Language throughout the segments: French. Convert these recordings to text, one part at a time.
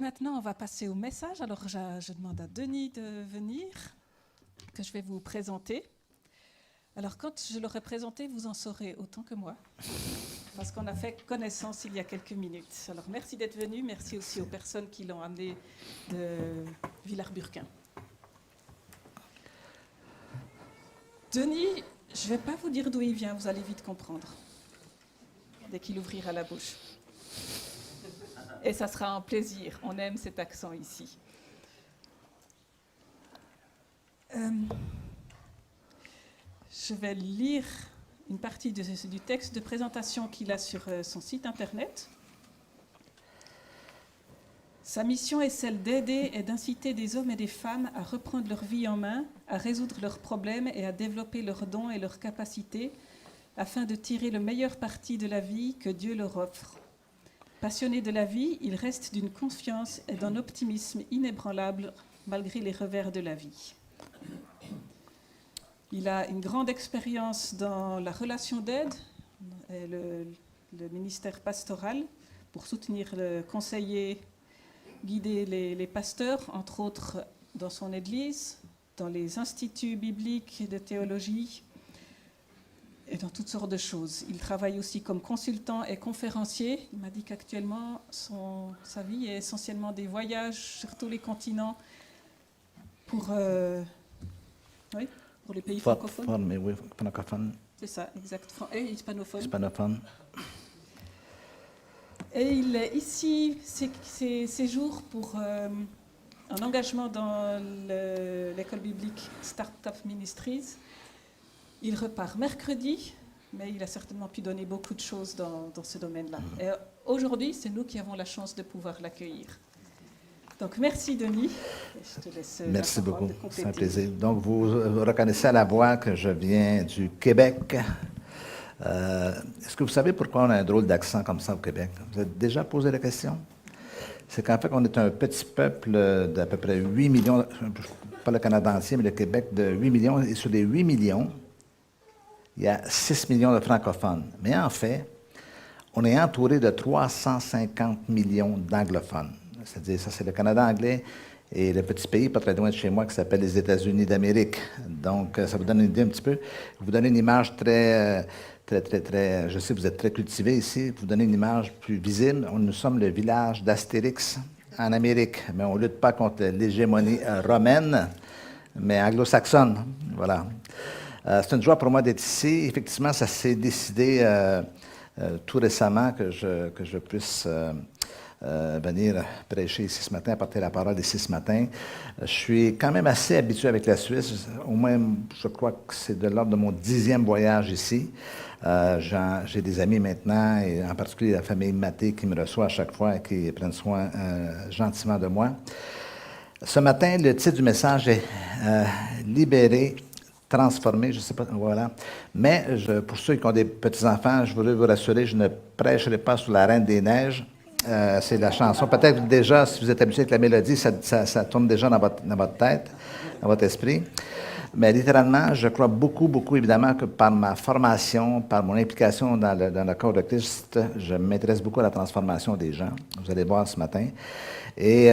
maintenant, on va passer au message. Alors, je demande à Denis de venir, que je vais vous présenter. Alors, quand je l'aurai présenté, vous en saurez autant que moi, parce qu'on a fait connaissance il y a quelques minutes. Alors, merci d'être venu. Merci aussi aux personnes qui l'ont amené de Villars-Burquin. Denis, je ne vais pas vous dire d'où il vient, vous allez vite comprendre, dès qu'il ouvrira la bouche. Et ça sera un plaisir, on aime cet accent ici. Je vais lire une partie du texte de présentation qu'il a sur son site internet. Sa mission est celle d'aider et d'inciter des hommes et des femmes à reprendre leur vie en main, à résoudre leurs problèmes et à développer leurs dons et leurs capacités afin de tirer le meilleur parti de la vie que Dieu leur offre. Passionné de la vie, il reste d'une confiance et d'un optimisme inébranlables malgré les revers de la vie. Il a une grande expérience dans la relation d'aide et le ministère pastoral pour soutenir, conseiller, guider les pasteurs, entre autres dans son église, dans les instituts bibliques de théologie et dans toutes sortes de choses. Il travaille aussi comme consultant et conférencier. Il m'a dit qu'actuellement, sa vie est essentiellement des voyages sur tous les continents pour les pays francophones. Mais oui, francophone. C'est ça, exact. Et hispanophone. Hispanophone. Et il est ici ces jours pour un engagement dans l'école biblique Startup Ministries. Il repart mercredi, mais il a certainement pu donner beaucoup de choses dans ce domaine-là. Et aujourd'hui, c'est nous qui avons la chance de pouvoir l'accueillir. Donc, merci Denis. Je te laisse merci beaucoup, c'est un plaisir. compléter. Donc, vous reconnaissez à la voix que je viens du Québec. Est-ce que vous savez pourquoi on a un drôle d'accent comme ça au Québec? Vous avez déjà posé la question? C'est qu'en fait, on est un petit peuple d'à peu près 8 millions, pas le Canada entier, mais le Québec de 8 millions. Et sur les 8 millions, il y a 6 millions de francophones. Mais en fait, on est entouré de 350 millions d'anglophones. C'est-à-dire, ça, c'est le Canada anglais et le petit pays pas très loin de chez moi qui s'appelle les États-Unis d'Amérique. Donc, ça vous donne une idée un petit peu. Vous donnez une image très, je sais que vous êtes très cultivé ici, vous donnez une image plus visible. Nous sommes le village d'Astérix en Amérique, mais on ne lutte pas contre l'hégémonie romaine, mais anglo-saxonne. Voilà. C'est une joie pour moi d'être ici. Effectivement, ça s'est décidé tout récemment que je puisse venir prêcher ici ce matin, apporter la parole ici ce matin. Je suis quand même assez habitué avec la Suisse. Au moins, je crois que c'est de l'ordre de mon 10e voyage ici. J'ai des amis maintenant, et en particulier la famille Maté qui me reçoit à chaque fois et qui prennent soin gentiment de moi. Ce matin, le titre du message est Libéré, transformé, je ne sais pas, voilà. Mais pour ceux qui ont des petits-enfants, je voudrais vous rassurer, je ne prêcherai pas sur la Reine des Neiges. C'est la chanson. Peut-être déjà, si vous êtes habitué avec la mélodie, ça tourne déjà dans votre tête, dans votre esprit. Mais littéralement, je crois beaucoup, évidemment, que par ma formation, par mon implication dans le corps de Christ, je m'intéresse beaucoup à la transformation des gens. Vous allez voir ce matin. Et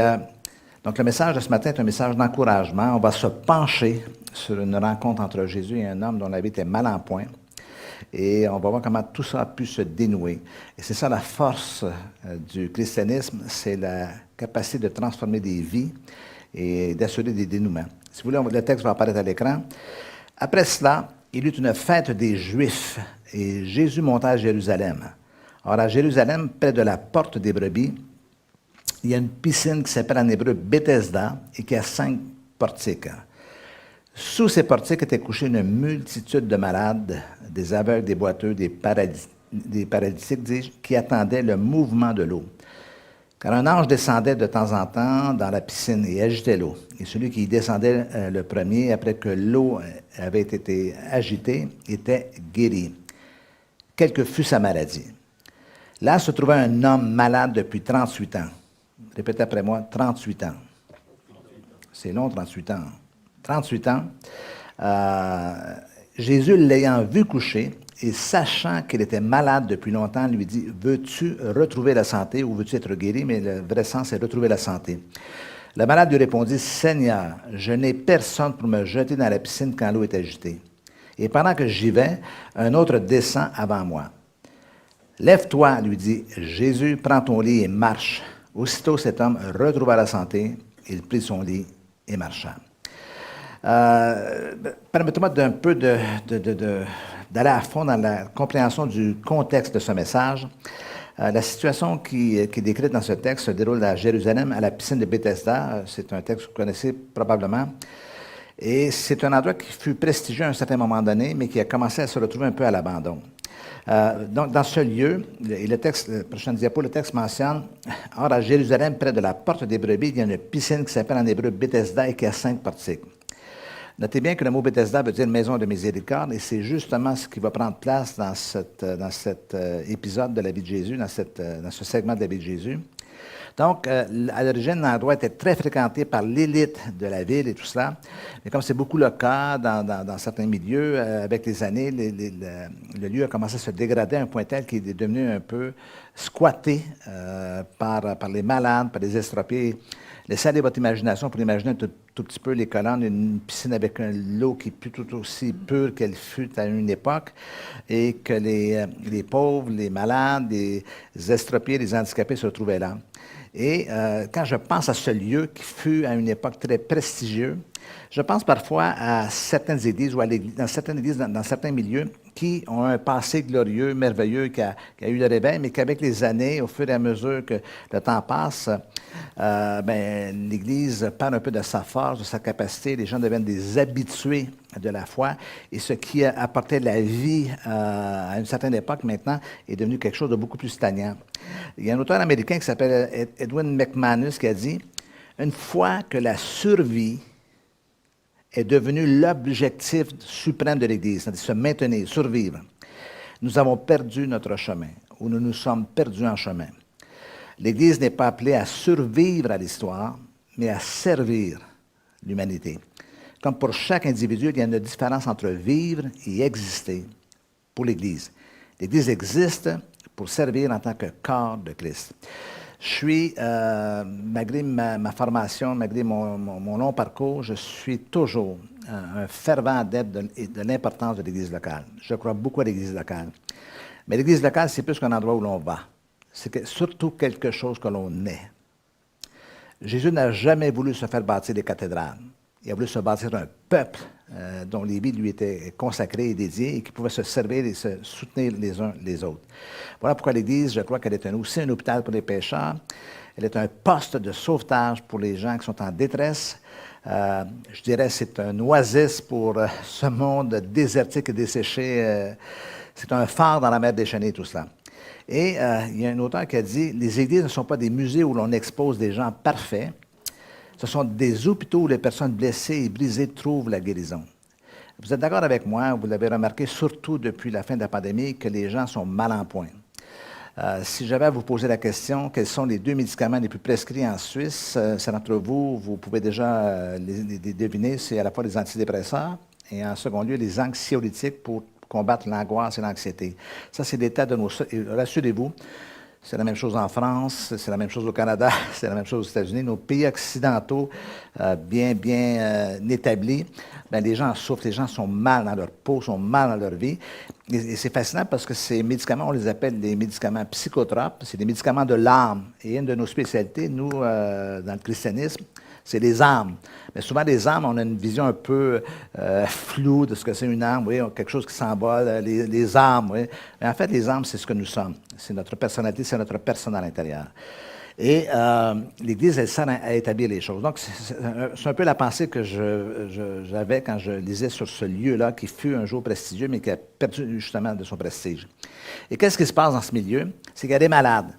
donc, le message de ce matin est un message d'encouragement. On va se pencher sur une rencontre entre Jésus et un homme dont la vie était mal en point. Et on va voir comment tout ça a pu se dénouer. Et c'est ça la force du christianisme, c'est la capacité de transformer des vies et d'assurer des dénouements. Si vous voulez, le texte va apparaître à l'écran. Après cela, il y eut une fête des Juifs et Jésus monta à Jérusalem. Or, à Jérusalem, près de la porte des brebis, il y a une piscine qui s'appelle en hébreu Bethesda et qui a 5 portiques. Sous ces portiques étaient couchés une multitude de malades, des aveugles, des boiteux, des paralytiques, dis-je, qui attendaient le mouvement de l'eau. Car un ange descendait de temps en temps dans la piscine et agitait l'eau. Et celui qui y descendait le premier, après que l'eau avait été agitée, était guéri, quelle que fût sa maladie. Là se trouvait un homme malade depuis 38 ans. Répétez après moi, 38 ans. C'est long, 38 ans. 38 ans. Jésus, l'ayant vu couché, et sachant qu'il était malade depuis longtemps, lui dit, « Veux-tu retrouver la santé ou veux-tu être guéri? » Mais le vrai sens, c'est « retrouver la santé ». Le malade lui répondit, « Seigneur, je n'ai personne pour me jeter dans la piscine quand l'eau est agitée. Et pendant que j'y vais, un autre descend avant moi. Lève-toi, lui dit Jésus, prends ton lit et marche. Aussitôt cet homme retrouva la santé, il prit son lit et marcha. » Permettez-moi d'aller à fond dans la compréhension du contexte de ce message. La situation qui est décrite dans ce texte se déroule à Jérusalem, à la piscine de Bethesda. C'est un texte que vous connaissez probablement. Et c'est un endroit qui fut prestigieux à un certain moment donné, mais qui a commencé à se retrouver un peu à l'abandon. Donc, dans ce lieu, et le texte, prochaine diapo, le texte mentionne, « Or, à Jérusalem, près de la porte des brebis, il y a une piscine qui s'appelle en hébreu Bethesda et qui a 5 portiques. » Notez bien que le mot Bethesda veut dire maison de miséricorde, et c'est justement ce qui va prendre place dans cet épisode de la vie de Jésus, dans ce segment de la vie de Jésus. Donc, à l'origine, l'endroit était très fréquenté par l'élite de la ville et tout cela. Mais comme c'est beaucoup le cas dans certains milieux, avec les années, le lieu a commencé à se dégrader à un point tel qu'il est devenu un peu squatté par les malades, par les estropiés. Laissez aller votre imagination pour imaginer un tout petit peu les colonnes d'une piscine avec l'eau qui est tout aussi pure qu'elle fut à une époque et que les pauvres, les malades, les estropiés, les handicapés se retrouvaient là. Et quand je pense à ce lieu qui fut à une époque très prestigieux, je pense parfois à certaines églises ou dans certaines églises, dans certains milieux, qui ont un passé glorieux, merveilleux, qui a eu le réveil, mais qu'avec les années, au fur et à mesure que le temps passe, l'Église perd un peu de sa force, de sa capacité. Les gens deviennent des habitués de la foi. Et ce qui apportait la vie à une certaine époque, maintenant, est devenu quelque chose de beaucoup plus stagnant. Il y a un auteur américain qui s'appelle Edwin McManus qui a dit « Une fois que la survie est devenu l'objectif suprême de l'Église, c'est-à-dire se maintenir, survivre, nous avons perdu notre chemin, ou nous nous sommes perdus en chemin. L'Église n'est pas appelée à survivre à l'histoire, mais à servir l'humanité. Comme pour chaque individu, il y a une différence entre vivre et exister pour l'Église. L'Église existe pour servir en tant que corps de Christ. Je suis, malgré ma formation, malgré mon long parcours, je suis toujours un fervent adepte de l'importance de l'Église locale. Je crois beaucoup à l'Église locale. Mais l'Église locale, c'est plus qu'un endroit où l'on va. C'est surtout quelque chose que l'on est. Jésus n'a jamais voulu se faire bâtir des cathédrales. Il a voulu se bâtir un peuple dont les vies lui étaient consacrées et dédiées et qui pouvait se servir et se soutenir les uns les autres. Voilà pourquoi l'Église, je crois qu'elle est aussi un hôpital pour les pécheurs. Elle est un poste de sauvetage pour les gens qui sont en détresse. Je dirais que c'est un oasis pour ce monde désertique et desséché. C'est un phare dans la mer déchaînée, tout cela. Et il y a un auteur qui a dit « Les églises ne sont pas des musées où l'on expose des gens parfaits. Ce sont des hôpitaux où les personnes blessées et brisées trouvent la guérison. » Vous êtes d'accord avec moi, vous l'avez remarqué surtout depuis la fin de la pandémie, que les gens sont mal en point. Si j'avais à vous poser la question, quels sont les 2 médicaments les plus prescrits en Suisse, certains d'entre vous, vous pouvez déjà les deviner, c'est à la fois les antidépresseurs et en second lieu les anxiolytiques pour combattre l'angoisse et l'anxiété. Ça, c'est l'état de nos... Rassurez-vous, c'est la même chose en France, c'est la même chose au Canada, c'est la même chose aux États-Unis. Nos pays occidentaux, bien établis, les gens souffrent, les gens sont mal dans leur peau, sont mal dans leur vie. Et c'est fascinant parce que ces médicaments, on les appelle des médicaments psychotropes, c'est des médicaments de l'âme. Et une de nos spécialités, nous, dans le christianisme, c'est les âmes. Mais souvent, les âmes, on a une vision un peu floue de ce que c'est une âme, oui, quelque chose qui s'envole, les âmes, oui. Mais en fait, les âmes, c'est ce que nous sommes. C'est notre personnalité, c'est notre personne à l'intérieur. Et l'Église, elle sert à établir les choses. Donc, c'est un peu la pensée que j'avais quand je lisais sur ce lieu-là, qui fut un jour prestigieux, mais qui a perdu justement de son prestige. Et qu'est-ce qui se passe dans ce milieu? C'est qu'il y a des malades.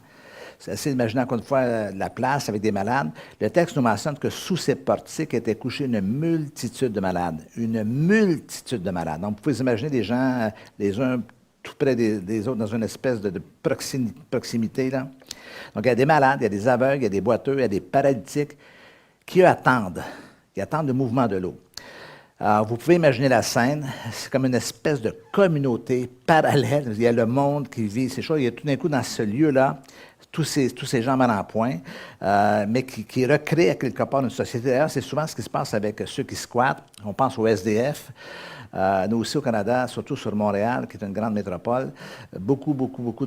C'est assez d'imaginer encore une fois la place avec des malades. Le texte nous mentionne que sous ces portiques étaient couchés une multitude de malades. Une multitude de malades. Donc, vous pouvez imaginer des gens, les uns tout près des autres, dans une espèce de proximité, là. Donc, il y a des malades, il y a des aveugles, il y a des boiteux, il y a des paralytiques qui attendent. Ils attendent le mouvement de l'eau. Vous pouvez imaginer la scène, c'est comme une espèce de communauté parallèle. Il y a le monde qui vit ces choses. Il y a tout d'un coup dans ce lieu-là, tous ces gens mal en point, mais qui recréent à quelque part une société. D'ailleurs, c'est souvent ce qui se passe avec ceux qui squattent. On pense au SDF. Nous aussi au Canada, surtout sur Montréal, qui est une grande métropole, beaucoup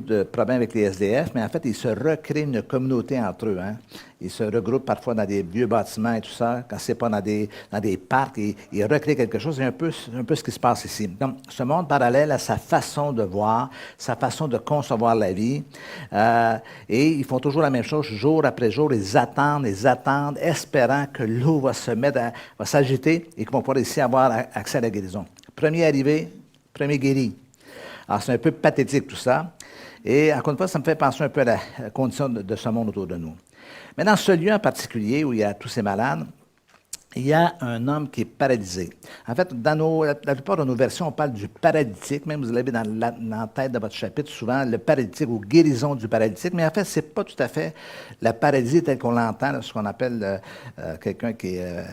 de problèmes avec les SDF, mais en fait, ils se recréent une communauté entre eux. Hein. Ils se regroupent parfois dans des vieux bâtiments et tout ça, quand c'est pas dans des parcs, ils recréent quelque chose. C'est un peu ce qui se passe ici. Donc, ce monde parallèle a sa façon de voir, sa façon de concevoir la vie, et ils font toujours la même chose, jour après jour, ils attendent, espérant que l'eau va va s'agiter et qu'ils vont pouvoir ici avoir accès à la guérison. Premier arrivé, premier guéri. Alors, c'est un peu pathétique tout ça. Et encore une fois, ça me fait penser un peu à la condition de ce monde autour de nous. Mais dans ce lieu en particulier où il y a tous ces malades, il y a un homme qui est paralysé. En fait, dans la plupart de nos versions, on parle du paralytique. Même vous l'avez dans la tête de votre chapitre, souvent, le paralytique ou guérison du paralytique. Mais en fait, ce n'est pas tout à fait la paralysie telle qu'on l'entend, ce qu'on appelle quelqu'un qui est...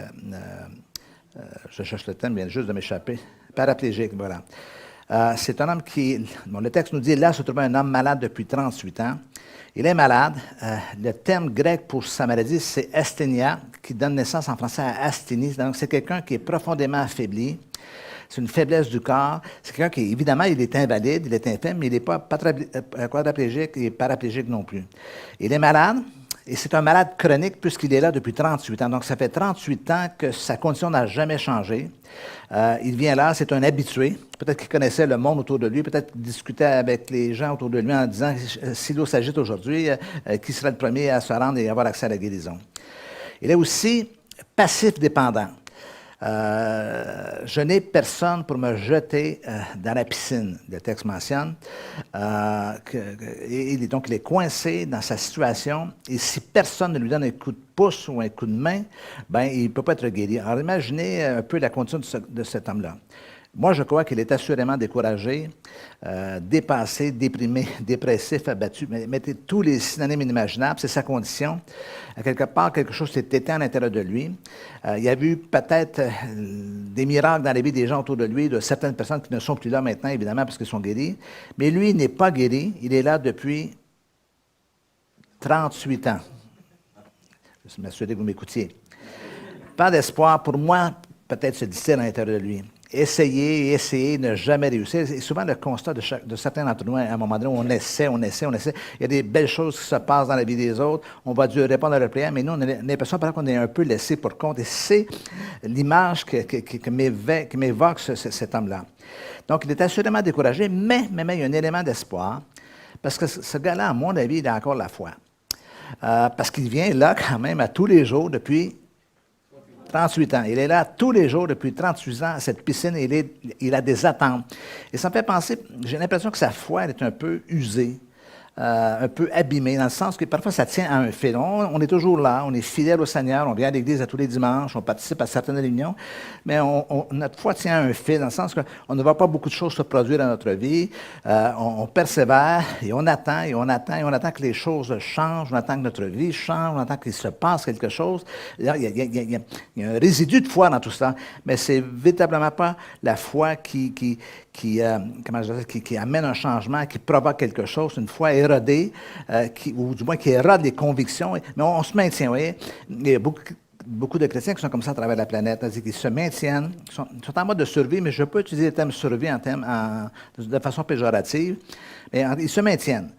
je cherche le terme, vient juste de m'échapper. Paraplégique, voilà. C'est un homme qui... Bon, le texte nous dit, là se trouvait un homme malade depuis 38 ans. Il est malade. Le terme grec pour sa maladie, c'est asthénia, qui donne naissance en français à asthénie. Donc, c'est quelqu'un qui est profondément affaibli. C'est une faiblesse du corps. C'est quelqu'un qui, évidemment, il est invalide, il est infirme, mais il n'est pas quadriplégique et paraplégique non plus. Il est malade. Et c'est un malade chronique puisqu'il est là depuis 38 ans. Donc, ça fait 38 ans que sa condition n'a jamais changé. Il vient là, c'est un habitué. Peut-être qu'il connaissait le monde autour de lui, peut-être qu'il discutait avec les gens autour de lui en disant si l'eau s'agite aujourd'hui, qui serait le premier à se rendre et avoir accès à la guérison. Il est aussi passif-dépendant. Je n'ai personne pour me jeter dans la piscine, le texte mentionne. Donc, il est coincé dans sa situation. Et si personne ne lui donne un coup de pouce ou un coup de main, ben, il ne peut pas être guéri. Alors, imaginez un peu la condition de cet homme-là. Moi, je crois qu'il est assurément découragé, dépassé, déprimé, dépressif, abattu. Mettez tous les synonymes inimaginables, c'est sa condition. À quelque part, quelque chose s'est éteint à l'intérieur de lui. Il y a eu peut-être des miracles dans la vie des gens autour de lui, de certaines personnes qui ne sont plus là maintenant, évidemment, parce qu'ils sont guéris. Mais lui n'est pas guéri. Il est là depuis 38 ans. Je vais m'assurer que vous m'écoutiez. Pas d'espoir. Pour moi, peut-être se dit-il à l'intérieur de lui. Essayer, ne jamais réussir. C'est souvent le constat de certains d'entre nous, à un moment donné, où on essaie. Il y a des belles choses qui se passent dans la vie des autres. On va dû répondre à leur prière, mais nous, on a l'impression qu'on est un peu laissé pour compte. Et c'est l'image que m'évoque cet homme-là. Donc, il est assurément découragé, mais il y a un élément d'espoir, parce que ce gars-là, à mon avis, il a encore la foi. Parce qu'il vient là, quand même, à tous les jours, depuis 38 ans. Il est là tous les jours depuis 38 ans à cette piscine et il a des attentes. Et ça me fait penser, j'ai l'impression que sa foi elle est un peu usée, un peu abîmée, dans le sens que parfois ça tient à un fil. On est toujours là, on est fidèle au Seigneur, on vient à l'église à tous les dimanches, on participe à certaines réunions, mais notre foi tient à un fil, dans le sens qu'on ne voit pas beaucoup de choses se produire dans notre vie. On persévère et on attend que les choses changent, on attend que notre vie change, on attend qu'il se passe quelque chose. Il y a un résidu de foi dans tout ça, mais c'est véritablement pas la foi qui amène un changement, qui provoque quelque chose, une foi érodée, ou du moins qui érode les convictions, mais on se maintient, vous voyez. Il y a beaucoup de chrétiens qui sont comme ça à travers la planète, c'est-à-dire qu'ils se maintiennent, sont en mode de survie, mais je peux utiliser le terme survie de façon péjorative, mais ils se maintiennent,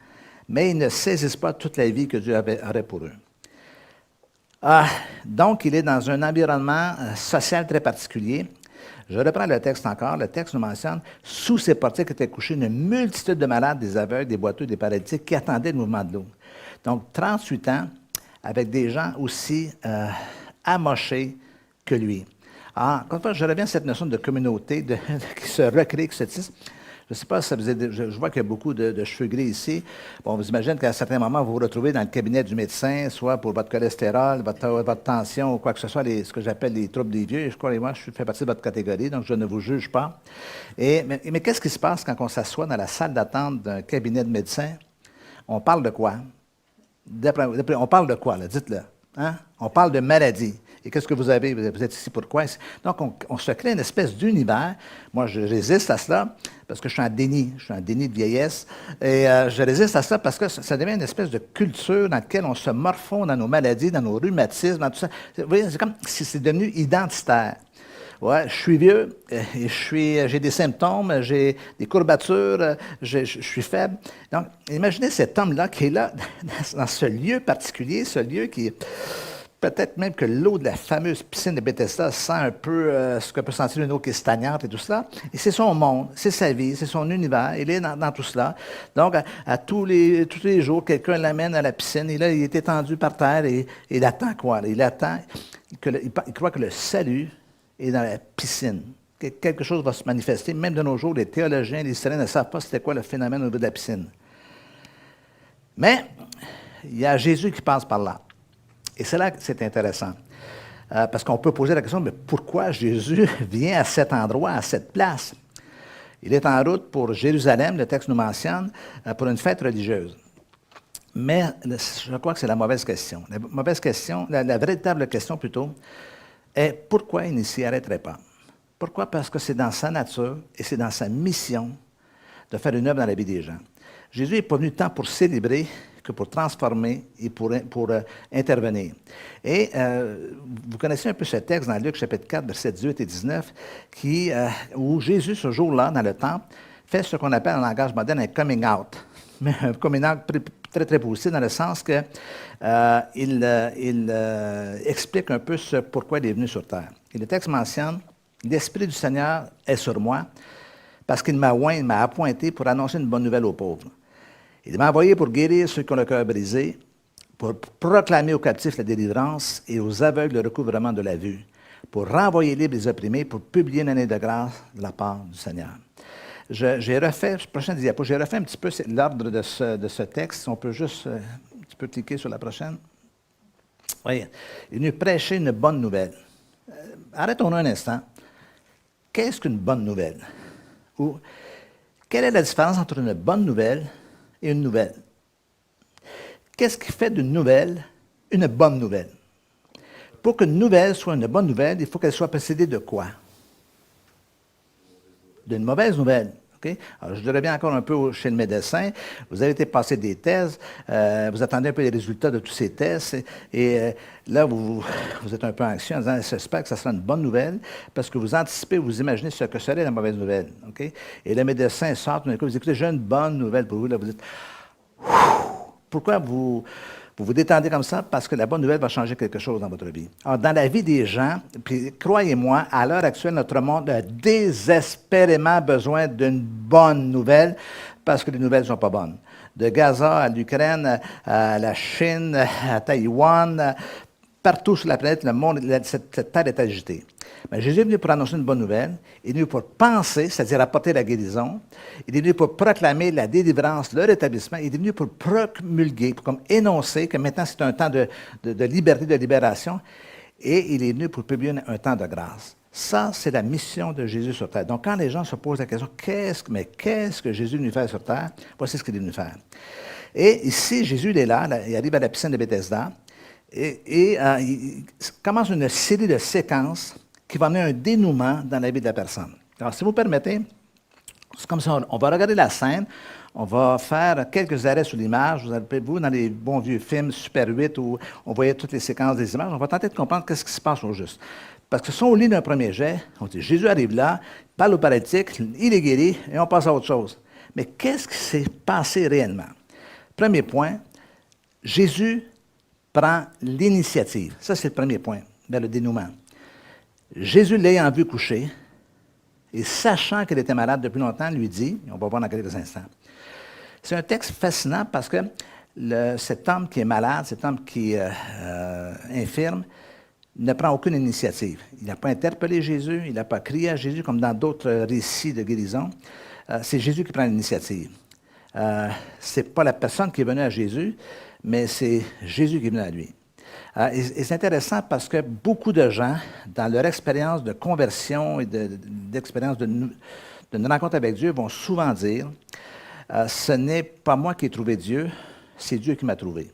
mais ils ne saisissent pas toute la vie que Dieu aurait pour eux. Donc, il est dans un environnement social très particulier. Je reprends le texte encore. Le texte nous mentionne, sous ces portiques étaient couchés une multitude de malades, des aveugles, des boiteux, des paralytiques qui attendaient le mouvement de l'eau. Donc, 38 ans avec des gens aussi amochés que lui. Alors, quand je reviens à cette notion de communauté qui se recrée, qui se tisse, je ne sais pas si ça vous est... Je vois qu'il y a beaucoup de cheveux gris ici. Bon, vous imaginez qu'à un certain moment, vous vous retrouvez dans le cabinet du médecin, soit pour votre cholestérol, votre tension ou quoi que ce soit, ce que j'appelle les troubles des vieux. Et je crois que moi, je fais partie de votre catégorie, donc je ne vous juge pas. Mais qu'est-ce qui se passe quand on s'assoit dans la salle d'attente d'un cabinet de médecin? On parle de quoi? On parle de quoi, là? Dites-le. Hein? On parle de maladie. Et qu'est-ce que vous avez? Vous êtes ici pourquoi? Donc, on se crée une espèce d'univers. Moi, je résiste à cela parce que je suis en déni. Je suis en déni de vieillesse. Et je résiste à cela parce que ça devient une espèce de culture dans laquelle on se morfond dans nos maladies, dans nos rhumatismes, dans tout ça. Vous voyez, c'est comme si c'est devenu identitaire. Ouais, je suis vieux, et j'ai des symptômes, j'ai des courbatures, je suis faible. Donc, imaginez cet homme-là qui est là, dans ce lieu particulier, ce lieu qui est peut-être même que l'eau de la fameuse piscine de Bethesda sent un peu ce que peut sentir une eau qui est stagnante et tout cela. Et c'est son monde, c'est sa vie, c'est son univers. Il est dans tout cela. Donc, tous les jours, quelqu'un l'amène à la piscine et là, il est étendu par terre et il attend quoi? Il attend, il croit que le salut est dans la piscine. Quelque chose va se manifester. Même de nos jours, les théologiens, les historiens ne savent pas c'était quoi le phénomène au niveau de la piscine. Mais il y a Jésus qui passe par là. Et c'est là que c'est intéressant. Parce qu'on peut poser la question, mais pourquoi Jésus vient à cet endroit, à cette place? Il est en route pour Jérusalem, le texte nous mentionne, pour une fête religieuse. Mais je crois que c'est la mauvaise question. La mauvaise question, la véritable question plutôt, est pourquoi il ne s'y arrêterait pas? Pourquoi? Parce que c'est dans sa nature et c'est dans sa mission de faire une œuvre dans la vie des gens. Jésus n'est pas venu tant pour célébrer que pour transformer et pour intervenir. Et vous connaissez un peu ce texte dans Luc chapitre 4, versets 18 et 19, où Jésus, ce jour-là, dans le temple, fait ce qu'on appelle en langage moderne un coming out. Mais un coming out très, très positif dans le sens qu'il explique un peu pourquoi il est venu sur terre. Et le texte mentionne « L'Esprit du Seigneur est sur moi, parce qu'il m'a oint, il m'a appointé pour annoncer une bonne nouvelle aux pauvres. Il m'a envoyé pour guérir ceux qui ont le cœur brisé, pour proclamer aux captifs la délivrance et aux aveugles le recouvrement de la vue, pour renvoyer libres les opprimés, pour publier une année de grâce de la part du Seigneur. » J'ai refait, prochaine diapo, j'ai refait un petit peu l'ordre de ce texte. Si on peut juste un petit peu cliquer sur la prochaine. Oui, il est venu prêcher une bonne nouvelle. Arrêtons-nous un instant. Qu'est-ce qu'une bonne nouvelle? Ou quelle est la différence entre une bonne nouvelle et une nouvelle? Qu'est-ce qui fait d'une nouvelle une bonne nouvelle? Pour qu'une nouvelle soit une bonne nouvelle, il faut qu'elle soit précédée de quoi? D'une mauvaise nouvelle. Okay? Alors, je reviens encore un peu chez le médecin. Vous avez été passer des thèses, vous attendez un peu les résultats de tous ces tests, et là, vous êtes un peu anxieux en disant, j'espère que ça sera une bonne nouvelle, parce que vous anticipez, vous imaginez ce que serait la mauvaise nouvelle. Okay? Et le médecin sort, tout d'un coup, vous dites, écoutez, j'ai une bonne nouvelle pour vous. Là, vous dites, pourquoi vous détendez comme ça? Parce que la bonne nouvelle va changer quelque chose dans votre vie. Alors, dans la vie des gens, puis croyez-moi, à l'heure actuelle, notre monde a désespérément besoin d'une bonne nouvelle parce que les nouvelles ne sont pas bonnes. De Gaza à l'Ukraine, à la Chine, à Taïwan, partout sur la planète, le monde, cette terre est agitée. Mais Jésus est venu pour annoncer une bonne nouvelle. Il est venu pour penser, c'est-à-dire apporter la guérison. Il est venu pour proclamer la délivrance, le rétablissement. Il est venu pour promulguer, pour comme énoncer que maintenant c'est un temps de liberté, de libération. Et il est venu pour publier un temps de grâce. Ça, c'est la mission de Jésus sur terre. Donc, quand les gens se posent la question, qu'est-ce que Jésus est venu faire sur terre? Voici ce qu'il est venu faire. Et ici, Jésus, il est là, il arrive à la piscine de Bethesda, et il commence une série de séquences qui va amener un dénouement dans la vie de la personne. Alors, si vous permettez, c'est comme ça, on va regarder la scène, on va faire quelques arrêts sur l'image. Vous rappelez-vous, dans les bons vieux films Super 8 où on voyait toutes les séquences des images, on va tenter de comprendre qu'est-ce qui se passe au juste. Parce que si on lit d'un premier jet, on dit Jésus arrive là, parle au paralytique, il est guéri, et on passe à autre chose. Mais qu'est-ce qui s'est passé réellement? Premier point, Jésus prend l'initiative. Ça, c'est le premier point, vers le dénouement. Jésus, l'ayant vu coucher, et sachant qu'elle était malade depuis longtemps, lui dit, on va voir dans quelques instants. C'est un texte fascinant parce que cet homme qui est malade, cet homme qui est infirme, ne prend aucune initiative. Il n'a pas interpellé Jésus, il n'a pas crié à Jésus comme dans d'autres récits de guérison. C'est Jésus qui prend l'initiative. Ce n'est pas la personne qui est venue à Jésus, mais c'est Jésus qui est venu à lui. Et c'est intéressant parce que beaucoup de gens, dans leur expérience de conversion et d'expérience d'une rencontre avec Dieu, vont souvent dire ce n'est pas moi qui ai trouvé Dieu, c'est Dieu qui m'a trouvé.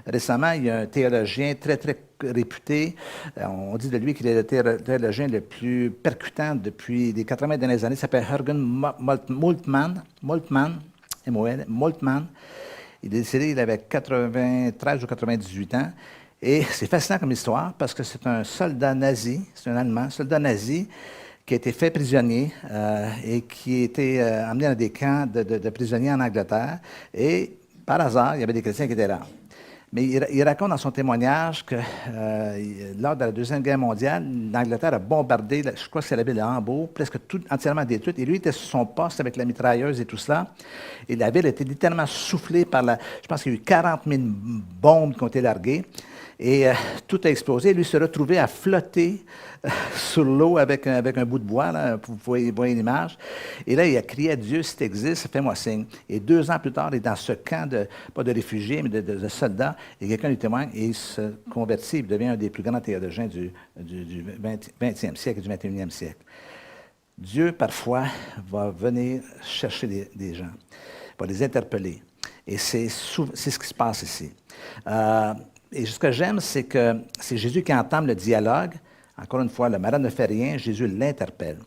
Récemment, il y a un théologien très, très réputé. On dit de lui qu'il est le théologien le plus percutant depuis les 80 dernières années. Il s'appelle Jürgen Moltmann. Moltmann. Il est décédé, il avait 93 ou 98 ans. Et c'est fascinant comme histoire parce que c'est un soldat nazi, c'est un Allemand, soldat nazi, qui a été fait prisonnier et qui a été emmené dans des camps de prisonniers en Angleterre. Et par hasard, il y avait des chrétiens qui étaient là. Mais il raconte dans son témoignage que lors de la Deuxième Guerre mondiale, l'Angleterre a bombardé, je crois que c'est la ville de Hambourg, presque entièrement détruite. Et lui était sur son poste avec la mitrailleuse et tout cela. Et la ville a été littéralement soufflée par je pense qu'il y a eu 40 000 bombes qui ont été larguées. Et tout a explosé. Lui se retrouvait à flotter sur l'eau avec un bout de bois. Là, vous voyez l'image. Et là, il a crié à Dieu, si tu existes, fais-moi signe. Et 2 ans plus tard, il est dans ce camp, pas de réfugiés, mais de soldats. Et quelqu'un lui témoigne et il se convertit. Il devient un des plus grands théologiens du 20e siècle et du 21e siècle. Dieu, parfois, va venir chercher des gens, va les interpeller. Et c'est ce qui se passe ici. Et ce que j'aime, c'est que c'est Jésus qui entame le dialogue. Encore une fois, le malade ne fait rien, Jésus l'interpelle.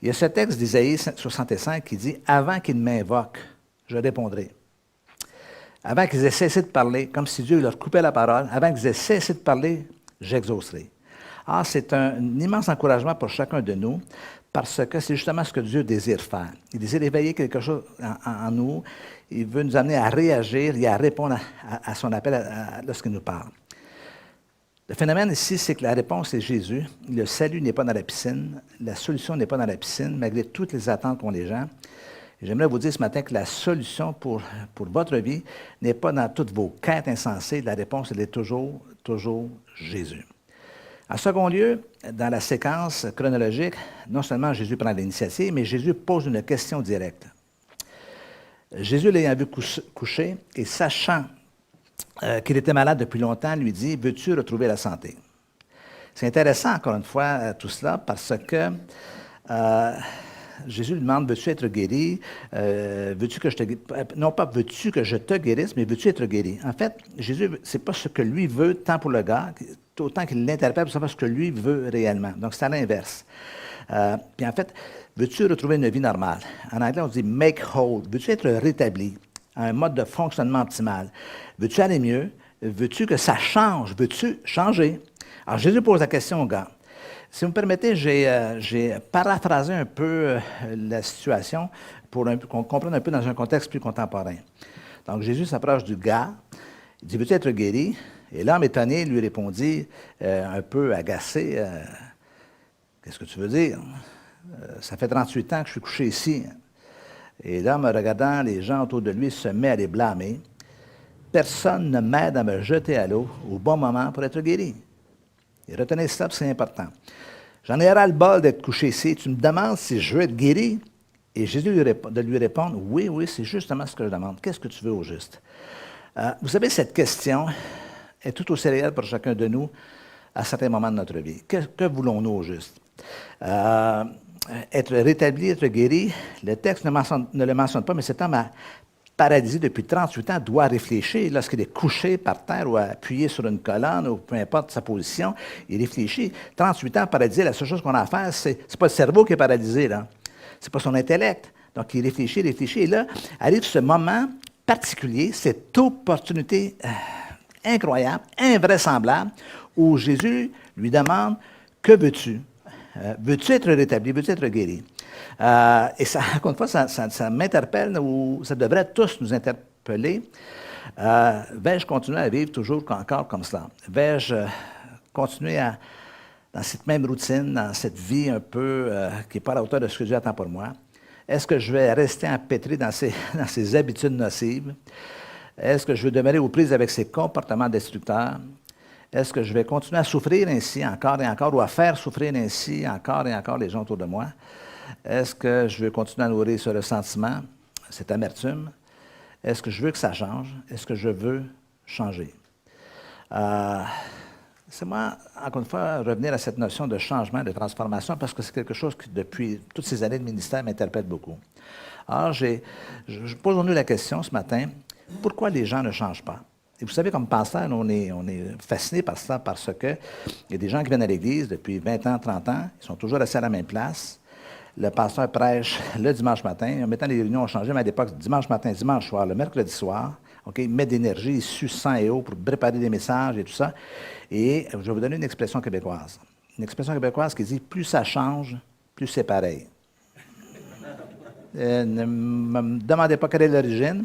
Il y a ce texte d'Isaïe 65 qui dit « Avant qu'ils m'invoquent, je répondrai. » Avant qu'ils aient cessé de parler, comme si Dieu leur coupait la parole, avant qu'ils aient cessé de parler, j'exaucerai. Ah, c'est un immense encouragement pour chacun de nous, parce que c'est justement ce que Dieu désire faire. Il désire éveiller quelque chose en nous. Il veut nous amener à réagir et à répondre à son appel lorsqu'il nous parle. Le phénomène ici, c'est que la réponse est Jésus. Le salut n'est pas dans la piscine. La solution n'est pas dans la piscine, malgré toutes les attentes qu'ont les gens. Et j'aimerais vous dire ce matin que la solution pour votre vie n'est pas dans toutes vos quêtes insensées. La réponse, elle est toujours Jésus. En second lieu, dans la séquence chronologique, non seulement Jésus prend l'initiative, mais Jésus pose une question directe. Jésus l'ayant vu coucher et sachant qu'il était malade depuis longtemps, lui dit « Veux-tu retrouver la santé? » C'est intéressant, encore une fois, tout cela, parce que Jésus lui demande « Veux-tu être guéri? Veux-tu que je te guérisse? » Non pas « Veux-tu que je te guérisse? » mais « Veux-tu être guéri? » En fait, Jésus, ce n'est pas ce que lui veut, tant pour le gars, autant qu'il l'interprète pour savoir ce que lui veut réellement. Donc, c'est à l'inverse. Puis en fait, veux-tu retrouver une vie normale? En anglais, on dit « make whole ». Veux-tu être rétabli à un mode de fonctionnement optimal? Veux-tu aller mieux? Veux-tu que ça change? Veux-tu changer? Alors, Jésus pose la question au gars. Si vous me permettez, j'ai paraphrasé un peu la situation pour qu'on comprenne un peu dans un contexte plus contemporain. Donc, Jésus s'approche du gars. Il dit « Veux-tu être guéri? » Et l'homme étonné lui répondit, un peu agacé, « Qu'est-ce que tu veux dire? Ça fait 38 ans que je suis couché ici. » Et l'homme, regardant les gens autour de lui, se met à les blâmer. « Personne ne m'aide à me jeter à l'eau au bon moment pour être guéri. » Et retenez ça, c'est important. « J'en ai ras-le-bol d'être couché ici. Tu me demandes si je veux être guéri? » Et Jésus de lui répondre, « Oui, c'est justement ce que je demande. Qu'est-ce que tu veux au juste? » Vous savez, cette question est tout aussi réelle pour chacun de nous à certains moments de notre vie. Que voulons-nous au juste? Être rétabli, être guéri, le texte ne le mentionne pas, mais cet homme paralysé depuis 38 ans doit réfléchir. Lorsqu'il est couché par terre ou appuyé sur une colonne ou peu importe sa position, il réfléchit. 38 ans paralysé, la seule chose qu'on a à faire, c'est pas le cerveau qui est paralysé, là. C'est pas son intellect. Donc, il réfléchit. Et là, arrive ce moment particulier, cette opportunité incroyable, invraisemblable, où Jésus lui demande « Que veux-tu? Veux-tu être rétabli? Veux-tu être guéri? » Et ça, encore une fois, ça m'interpelle, ou ça devrait tous nous interpeller. Vais-je continuer à vivre toujours encore comme cela? Vais-je continuer dans cette même routine, dans cette vie un peu qui n'est pas à la hauteur de ce que Dieu attend pour moi? Est-ce que je vais rester empêtré dans ces habitudes nocives? Est-ce que je vais demeurer aux prises avec ces comportements destructeurs? Est-ce que je vais continuer à souffrir ainsi encore et encore, ou à faire souffrir ainsi encore et encore les gens autour de moi? Est-ce que je veux continuer à nourrir ce ressentiment, cette amertume? Est-ce que je veux que ça change? Est-ce que je veux changer? C'est moi, encore une fois, revenir à cette notion de changement, de transformation, parce que c'est quelque chose qui, depuis toutes ces années de ministère, m'interpelle beaucoup. Alors, posons-nous la question ce matin, pourquoi les gens ne changent pas? Et vous savez, comme pasteur, on est fasciné par ça parce que il y a des gens qui viennent à l'Église depuis 20 ans, 30 ans, ils sont toujours assis à la même place. Le pasteur prêche le dimanche matin. Maintenant, les réunions ont changé, mais à l'époque, dimanche matin, dimanche soir, le mercredi soir. OK, il met d'énergie, il suce sang et eau pour préparer des messages et tout ça. Et je vais vous donner une expression québécoise. Une expression québécoise qui dit « plus ça change, plus c'est pareil ». Ne me demandez pas quelle est l'origine.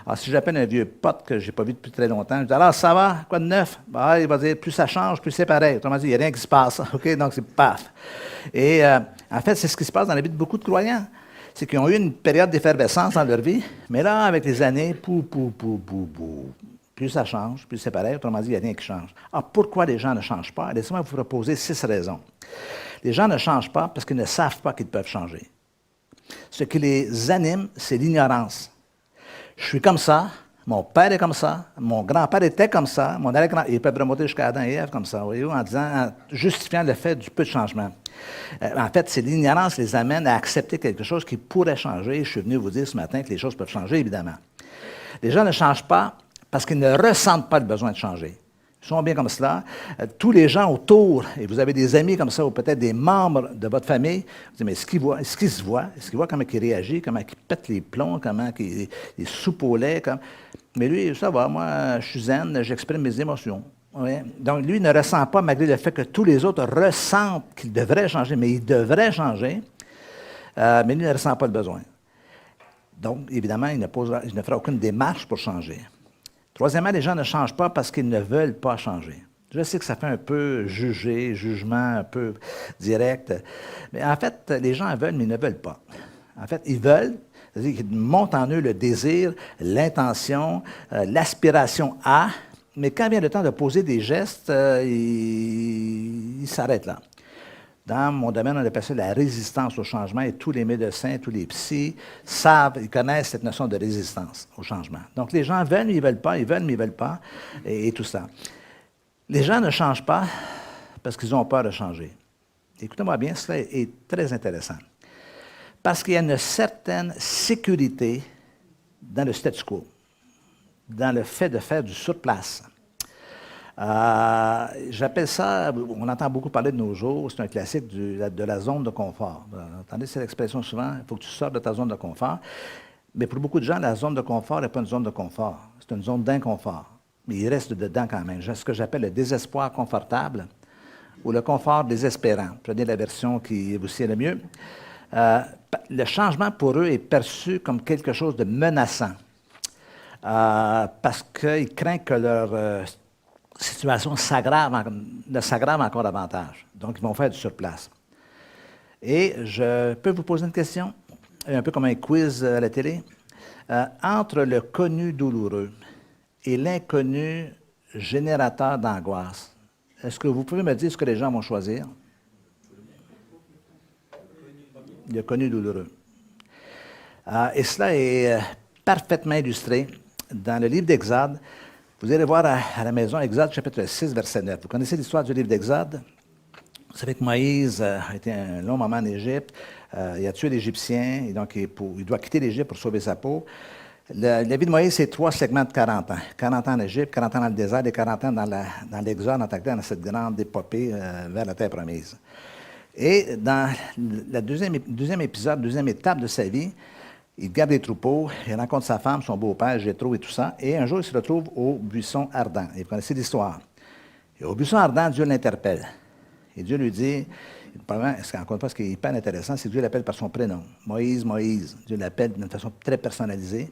Alors, si j'appelle un vieux pote que je n'ai pas vu depuis très longtemps, je dis « Alors, ça va? Quoi de neuf? » Il va dire « Plus ça change, plus c'est pareil ». Autrement dit, il n'y a rien qui se passe. OK? Donc, c'est paf. Et en fait, c'est ce qui se passe dans la vie de beaucoup de croyants. C'est qu'ils ont eu une période d'effervescence dans leur vie, mais là, avec les années, plus ça change, plus c'est pareil. Autrement dit, il n'y a rien qui change. Alors, pourquoi les gens ne changent pas? Laissez-moi vous proposer 6 raisons. Les gens ne changent pas parce qu'ils ne savent pas qu'ils peuvent changer. Ce qui les anime, c'est l'ignorance. Je suis comme ça, mon père est comme ça, mon grand-père était comme ça, mon arrière-grand... Ils peuvent remonter jusqu'à Adam et Ève comme ça, voyez-vous, en justifiant le fait du peu de changement. En fait, c'est l'ignorance qui les amène à accepter quelque chose qui pourrait changer. Je suis venu vous dire ce matin que les choses peuvent changer, évidemment. Les gens ne changent pas parce qu'ils ne ressentent pas le besoin de changer. Ils sont bien comme cela. Tous les gens autour, et vous avez des amis comme ça, ou peut-être des membres de votre famille, vous dites, mais est-ce qu'il se voit comment il réagit, comment il pète les plombs, comment il soupe au lait, mais lui, ça va, moi, je suis zen, j'exprime mes émotions. Oui. Donc, lui, il ne ressent pas, malgré le fait que tous les autres ressentent qu'il devrait changer, mais il devrait changer, mais lui ne ressent pas le besoin. Donc, évidemment, il ne fera aucune démarche pour changer. Troisièmement, les gens ne changent pas parce qu'ils ne veulent pas changer. Je sais que ça fait un peu jugement un peu direct, mais en fait, les gens veulent, mais ils ne veulent pas. En fait, ils veulent, c'est-à-dire qu'ils montent en eux le désir, l'intention, l'aspiration à, mais quand vient le temps de poser des gestes, ils s'arrêtent là. Dans mon domaine, on appelle ça la résistance au changement et tous les médecins, tous les psys ils connaissent cette notion de résistance au changement. Donc, les gens veulent, mais ils ne veulent pas, ils veulent, mais ils ne veulent pas, et tout ça. Les gens ne changent pas parce qu'ils ont peur de changer. Écoutez-moi bien, cela est très intéressant. Parce qu'il y a une certaine sécurité dans le statu quo, dans le fait de faire du surplace. J'appelle ça, on entend beaucoup parler de nos jours, c'est un classique de la zone de confort. Vous entendez cette expression souvent, il faut que tu sortes de ta zone de confort. Mais pour beaucoup de gens, la zone de confort n'est pas une zone de confort, c'est une zone d'inconfort. Mais il reste dedans quand même. Ce que j'appelle le désespoir confortable ou le confort désespérant. Prenez la version qui vous sied le mieux. Le changement pour eux est perçu comme quelque chose de menaçant parce qu'ils craignent que leur situation ne s'aggrave encore davantage. Donc, ils vont faire du surplace. Et je peux vous poser une question, un peu comme un quiz à la télé. Entre le connu douloureux et l'inconnu générateur d'angoisse, est-ce que vous pouvez me dire ce que les gens vont choisir? Le connu douloureux. Et cela est parfaitement illustré dans le livre d'Exode. Vous allez voir à la maison, Exode, chapitre 6, verset 9. Vous connaissez l'histoire du livre d'Exode? Vous savez que Moïse a été un long moment en Égypte. Il a tué l'Égyptien, et donc il doit quitter l'Égypte pour sauver sa peau. La vie de Moïse, c'est 3 segments de 40 ans. 40 ans en Égypte, 40 ans dans le désert et 40 ans dans l'Exode, dans cette grande épopée vers la terre promise. Et dans le deuxième épisode, deuxième étape de sa vie, il garde les troupeaux, il rencontre sa femme, son beau-père, Jéthro et tout ça, et un jour, il se retrouve au buisson ardent. Et vous connaissez l'histoire. Et au buisson ardent, Dieu l'interpelle. Et Dieu lui dit, encore une fois, ce qui est hyper intéressant, c'est que Dieu l'appelle par son prénom. Moïse, Moïse. Dieu l'appelle d'une façon très personnalisée.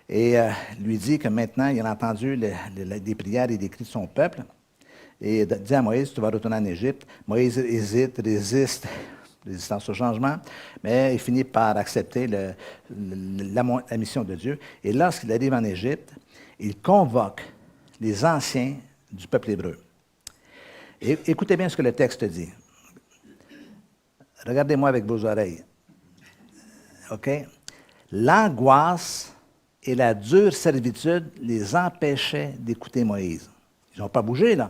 Et lui dit que maintenant, il a entendu des prières et des cris de son peuple. Et dit à Moïse, tu vas retourner en Égypte. Moïse hésite, résistance au changement, mais il finit par accepter la mission de Dieu. Et lorsqu'il arrive en Égypte, il convoque les anciens du peuple hébreu. Et écoutez bien ce que le texte dit. Regardez-moi avec vos oreilles. OK? L'angoisse et la dure servitude les empêchaient d'écouter Moïse. Ils n'ont pas bougé, là.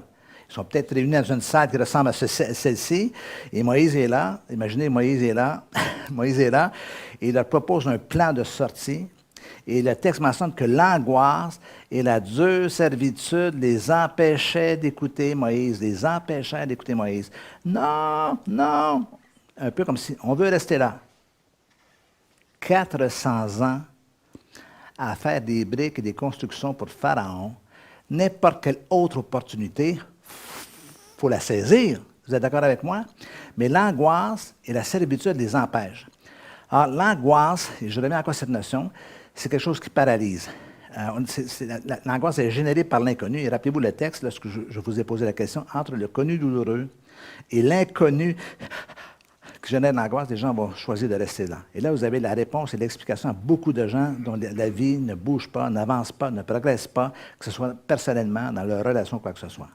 Ils sont peut-être réunis dans une salle qui ressemble à celle-ci, et Moïse est là. Imaginez, Moïse est là. Moïse est là, et il leur propose un plan de sortie. Et le texte mentionne que l'angoisse et la dure servitude les empêchaient d'écouter Moïse, les empêchaient d'écouter Moïse. Non, non, un peu comme si on veut rester là. 400 ans à faire des briques et des constructions pour Pharaon, n'importe quelle autre opportunité, il faut la saisir. Vous êtes d'accord avec moi? Mais l'angoisse et la servitude les empêchent. Alors, l'angoisse, et je reviens encore à cette notion, c'est quelque chose qui paralyse. L'angoisse est générée par l'inconnu. Et rappelez-vous le texte, lorsque je vous ai posé la question, entre le connu douloureux et l'inconnu qui génère l'angoisse, les gens vont choisir de rester là. Et là, vous avez la réponse et l'explication à beaucoup de gens dont la vie ne bouge pas, n'avance pas, ne progresse pas, que ce soit personnellement, dans leur relation, quoi que ce soit.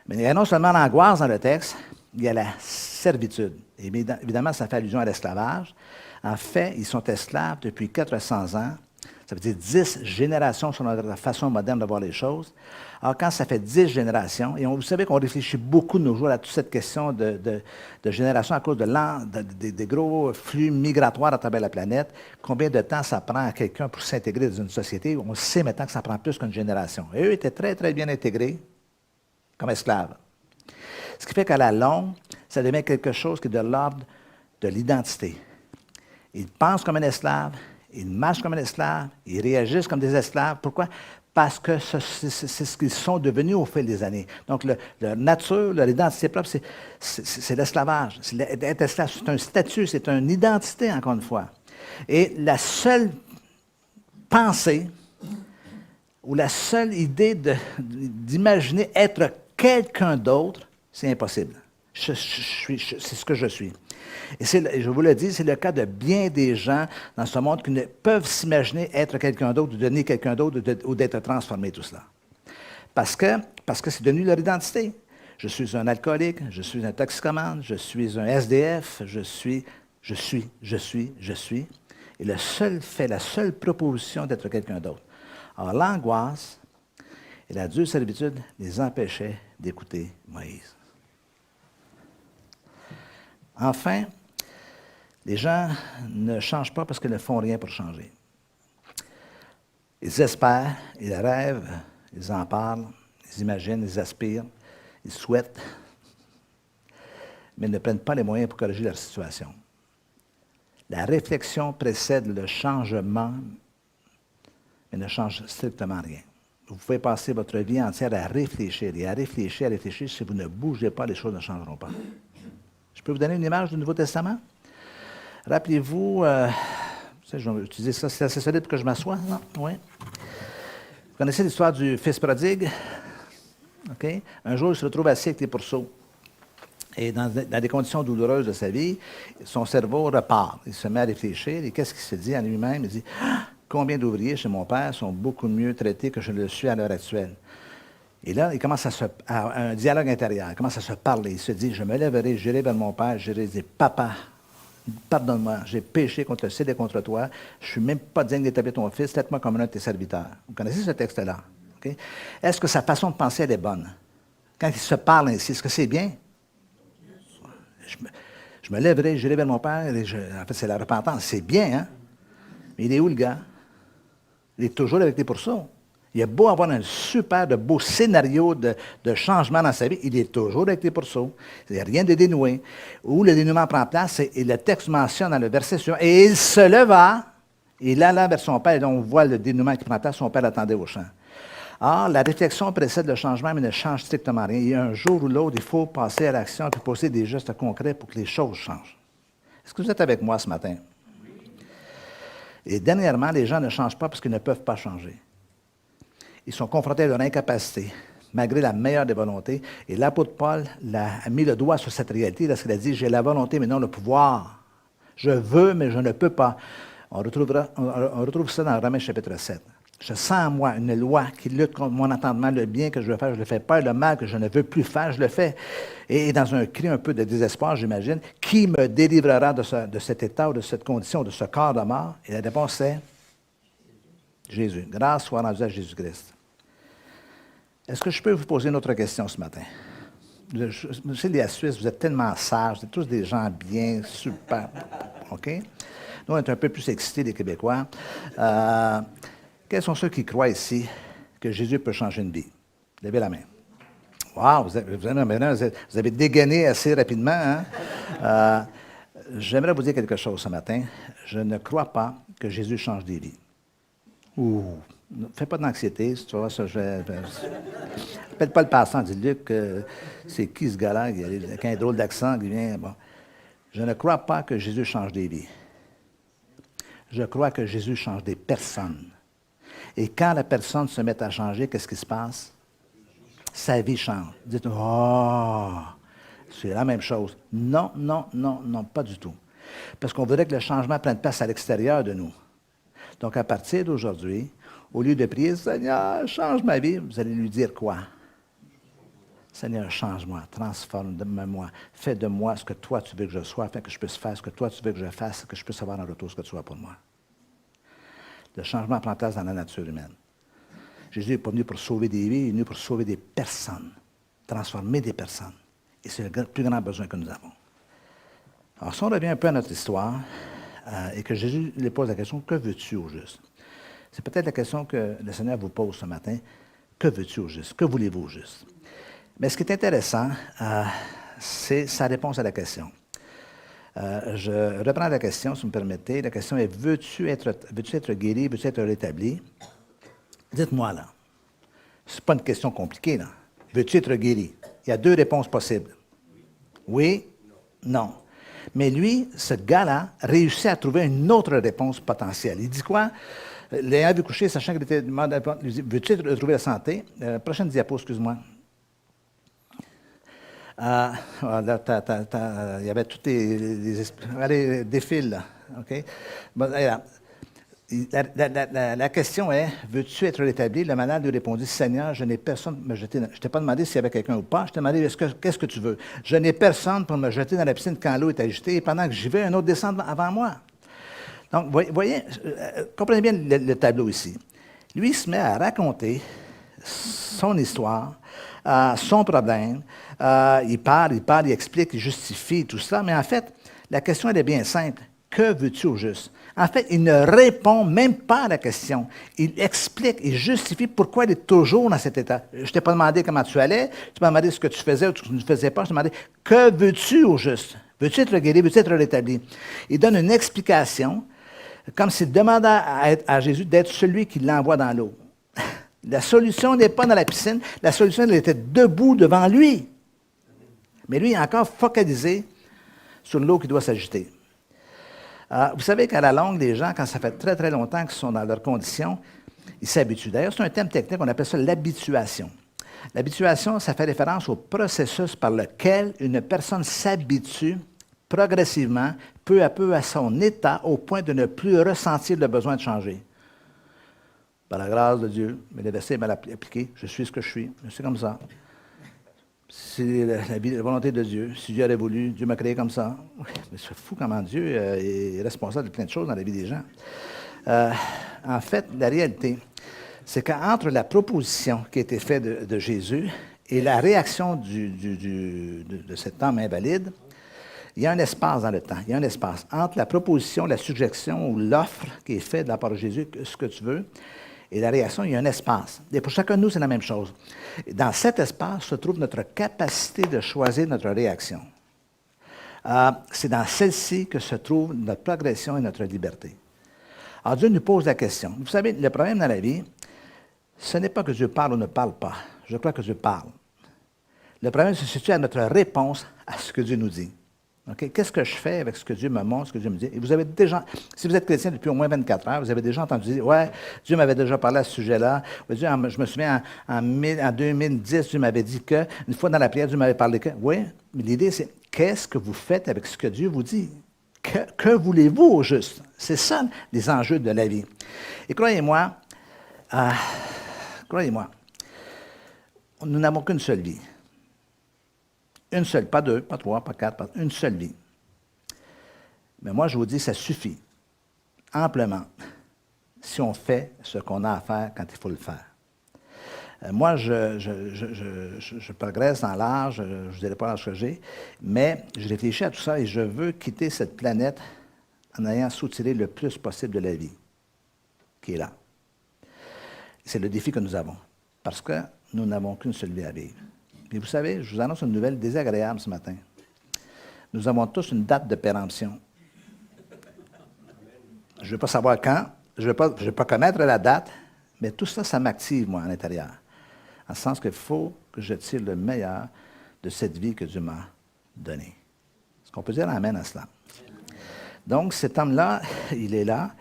Mais il y a non seulement l'angoisse dans le texte, il y a la servitude. Et évidemment, ça fait allusion à l'esclavage. En fait, ils sont esclaves depuis 400 ans. Ça veut dire 10 générations selon la façon moderne de voir les choses. Alors, quand ça fait 10 générations, et vous savez qu'on réfléchit beaucoup de nos jours à toute cette question de génération à cause des gros flux migratoires à travers la planète, combien de temps ça prend à quelqu'un pour s'intégrer dans une société? On sait maintenant que ça prend plus qu'une génération. Et eux étaient très, très bien intégrés comme esclaves. Ce qui fait qu'à la longue, ça devient quelque chose qui est de l'ordre de l'identité. Ils pensent comme un esclave, ils marchent comme un esclave, ils réagissent comme des esclaves. Pourquoi? Parce que c'est ce qu'ils sont devenus au fil des années. Donc, leur nature, leur identité propre, c'est l'esclavage. Être esclave, c'est un statut, c'est une identité, encore une fois. Et la seule pensée ou la seule idée d'imaginer être quelqu'un d'autre, c'est impossible. C'est ce que je suis. Et je vous le dis, c'est le cas de bien des gens dans ce monde qui ne peuvent s'imaginer être quelqu'un d'autre, ou devenir quelqu'un d'autre, ou d'être transformé, tout cela. Parce que c'est devenu leur identité. Je suis un alcoolique, je suis un toxicomane, je suis un SDF, je suis. Et le seul fait, la seule proposition d'être quelqu'un d'autre. Alors, l'angoisse et la dure servitude les empêchaient d'écouter Moïse. Enfin, les gens ne changent pas parce qu'ils ne font rien pour changer. Ils espèrent, ils rêvent, ils en parlent, ils imaginent, ils aspirent, ils souhaitent, mais ils ne prennent pas les moyens pour corriger leur situation. La réflexion précède le changement, mais ne change strictement rien. Vous pouvez passer votre vie entière à réfléchir, et à réfléchir. Si vous ne bougez pas, les choses ne changeront pas. Je peux vous donner une image du Nouveau Testament? Rappelez-vous, je vais utiliser ça, c'est assez solide pour que je m'assoie, non? Oui. Vous connaissez l'histoire du fils prodigue? OK? Un jour, il se retrouve assis avec les pourceaux. Et dans des conditions douloureuses de sa vie, son cerveau repart. Il se met à réfléchir. Et qu'est-ce qu'il se dit à lui-même? Il dit, combien d'ouvriers chez mon père sont beaucoup mieux traités que je le suis à l'heure actuelle? Et là, il commence à un dialogue intérieur. Il commence à se parler. Il se dit, je me lèverai, j'irai vers mon père, j'irai dire, papa, pardonne-moi, j'ai péché contre le ciel et contre toi. Je ne suis même pas digne d'établir ton fils. Traite-moi comme un de tes serviteurs. Vous connaissez ce texte-là? Okay? Est-ce que sa façon de penser, elle est bonne? Quand il se parle ainsi, est-ce que c'est bien? Je me lèverai, j'irai vers mon père. En fait, c'est la repentance. C'est bien, hein? Mais il est où, le gars? Il est toujours avec les pourceaux. Il a beau avoir un super de beau scénario de changement dans sa vie, il est toujours avec les pourceaux. Il n'y a rien de dénoué. Où le dénouement prend place, et le texte mentionne dans le verset suivant, et il se leva, et il alla vers son père, et on voit le dénouement qui prend place, son père l'attendait au champ. Or, la réflexion précède le changement, mais ne change strictement rien. Il y a un jour ou l'autre, il faut passer à l'action et poser des gestes concrets pour que les choses changent. Est-ce que vous êtes avec moi ce matin? Et dernièrement, les gens ne changent pas parce qu'ils ne peuvent pas changer. Ils sont confrontés à leur incapacité, malgré la meilleure des volontés. Et l'apôtre Paul a mis le doigt sur cette réalité lorsqu'il a dit « J'ai la volonté, mais non le pouvoir. Je veux, mais je ne peux pas. » On retrouve ça dans Romains chapitre 7. Je sens en moi une loi qui lutte contre mon entendement. Le bien que je veux faire, je le fais pas. Et le mal que je ne veux plus faire, je le fais. Et dans un cri un peu de désespoir, j'imagine, qui me délivrera de cet état ou de cette condition, de ce corps de mort? Et la réponse c'est Jésus. Grâce soit rendue à Jésus-Christ. Est-ce que je peux vous poser une autre question ce matin? Vous savez, les Suisses, vous êtes tellement sages, vous êtes tous des gens bien, super. OK? Nous, on est un peu plus excités, les Québécois. Quels sont ceux qui croient ici que Jésus peut changer une vie? Levez la main. Wow, vous avez dégainé assez rapidement. Hein? J'aimerais vous dire quelque chose ce matin. Je ne crois pas que Jésus change des vies. Ouh, ne fais pas d'anxiété, tu vois, ça, appelle pas le passant, dis Luc, c'est qui ce gars-là, avec un drôle d'accent qui vient, bon. Je ne crois pas que Jésus change des vies. Je crois que Jésus change des personnes. Et quand la personne se met à changer, qu'est-ce qui se passe? Sa vie change. Dites, oh, c'est la même chose. Non, non, non, non, pas du tout. Parce qu'on voudrait que le changement prenne place à l'extérieur de nous. Donc, à partir d'aujourd'hui, au lieu de prier, Seigneur, change ma vie, vous allez lui dire quoi? Seigneur, change-moi, transforme-moi, fais de moi ce que toi tu veux que je sois, afin que je puisse faire ce que toi tu veux que je fasse, que je puisse avoir en retour ce que tu sois pour moi. Le changement prend place dans la nature humaine. Jésus n'est pas venu pour sauver des vies, il est venu pour sauver des personnes, transformer des personnes. Et c'est le plus grand besoin que nous avons. Alors, si on revient un peu à notre histoire, et que Jésus lui pose la question, que veux-tu au juste? C'est peut-être la question que le Seigneur vous pose ce matin. Que veux-tu au juste? Que voulez-vous au juste? Mais ce qui est intéressant, c'est sa réponse à la question. Je reprends la question, si vous me permettez. La question est, veux-tu être guéri? Veux-tu être rétabli? Dites-moi, là. Ce n'est pas une question compliquée, là. Veux-tu être guéri? Il y a deux réponses possibles. Oui, non. Mais lui, ce gars-là, réussit à trouver une autre réponse potentielle. Il dit quoi? L'ayant vu coucher, sachant qu'il était demandé, lui dit, veux-tu retrouver la santé? Prochaine diapo, excuse-moi. Là, il y avait tous les allez, défile, là. OK? Bon, là, la question est, veux-tu être rétabli? Le malade lui répondit, Seigneur, je n'ai personne pour me jeter. Je ne t'ai pas demandé s'il y avait quelqu'un ou pas. Je t'ai demandé, qu'est-ce que tu veux? Je n'ai personne pour me jeter dans la piscine quand l'eau est agitée. Et pendant que j'y vais, un autre descend avant moi. Donc, voyez, comprenez bien le tableau ici. Lui, il se met à raconter son histoire, son problème. Il parle, il explique, il justifie tout cela. Mais en fait, la question, elle est bien simple. Que veux-tu au juste? En fait, il ne répond même pas à la question. Il explique, il justifie pourquoi il est toujours dans cet état. Je ne t'ai pas demandé comment tu allais, tu m'as demandé ce que tu faisais ou ce que tu ne faisais pas. Je t'ai demandé, que veux-tu au juste? Veux-tu être guéri? Veux-tu être rétabli? Il donne une explication, comme s'il demandait à Jésus d'être celui qui l'envoie dans l'eau. La solution n'est pas dans la piscine, la solution, elle était debout devant lui. Mais lui, il est encore focalisé sur l'eau qui doit s'agiter. Vous savez qu'à la longue, les gens, quand ça fait très, très longtemps qu'ils sont dans leurs conditions, ils s'habituent. D'ailleurs, c'est un terme technique, on appelle ça l'habituation. L'habituation, ça fait référence au processus par lequel une personne s'habitue progressivement, peu à peu, à son état, au point de ne plus ressentir le besoin de changer. Par la grâce de Dieu, mais le verset est mal appliqué, je suis ce que je suis comme ça. C'est la volonté de Dieu. Si Dieu aurait voulu, Dieu m'a créé comme ça. Mais c'est fou comment Dieu est responsable de plein de choses dans la vie des gens. En fait, la réalité, c'est qu'entre la proposition qui a été faite de Jésus et la réaction de cet homme invalide, il y a un espace dans le temps. Il y a un espace entre la proposition, la suggestion ou l'offre qui est faite de la part de Jésus, ce que tu veux, et la réaction, il y a un espace. Et pour chacun de nous, c'est la même chose. Dans cet espace se trouve notre capacité de choisir notre réaction. C'est dans celle-ci que se trouve notre progression et notre liberté. Alors Dieu nous pose la question. Vous savez, le problème dans la vie, ce n'est pas que Dieu parle ou ne parle pas. Je crois que Dieu parle. Le problème se situe à notre réponse à ce que Dieu nous dit. Okay? Qu'est-ce que je fais avec ce que Dieu me montre, ce que Dieu me dit? Et vous avez déjà, si vous êtes chrétien depuis au moins 24 heures, vous avez déjà entendu dire, ouais, Dieu m'avait déjà parlé à ce sujet-là. Je me souviens, en 2010, Dieu m'avait dit que, une fois dans la prière, Dieu m'avait parlé que. Oui, mais l'idée, c'est, qu'est-ce que vous faites avec ce que Dieu vous dit? Que voulez-vous au juste? C'est ça, les enjeux de la vie. Et croyez-moi, nous n'avons qu'une seule vie. Une seule, pas deux, pas trois, pas quatre, une seule vie. Mais moi, je vous dis, ça suffit amplement si on fait ce qu'on a à faire quand il faut le faire. Moi, je progresse dans l'âge, je ne dirais pas l'âge que j'ai, mais je réfléchis à tout ça et je veux quitter cette planète en ayant soutiré le plus possible de la vie qui est là. C'est le défi que nous avons, parce que nous n'avons qu'une seule vie à vivre. Et vous savez, je vous annonce une nouvelle désagréable ce matin. Nous avons tous une date de péremption. Je ne veux pas savoir quand, je ne veux pas connaître la date, mais tout ça, ça m'active, moi, à l'intérieur. En ce sens qu'il faut que je tire le meilleur de cette vie que Dieu m'a donnée. Est-ce qu'on peut dire amen à cela? Donc, cet homme-là, il est là,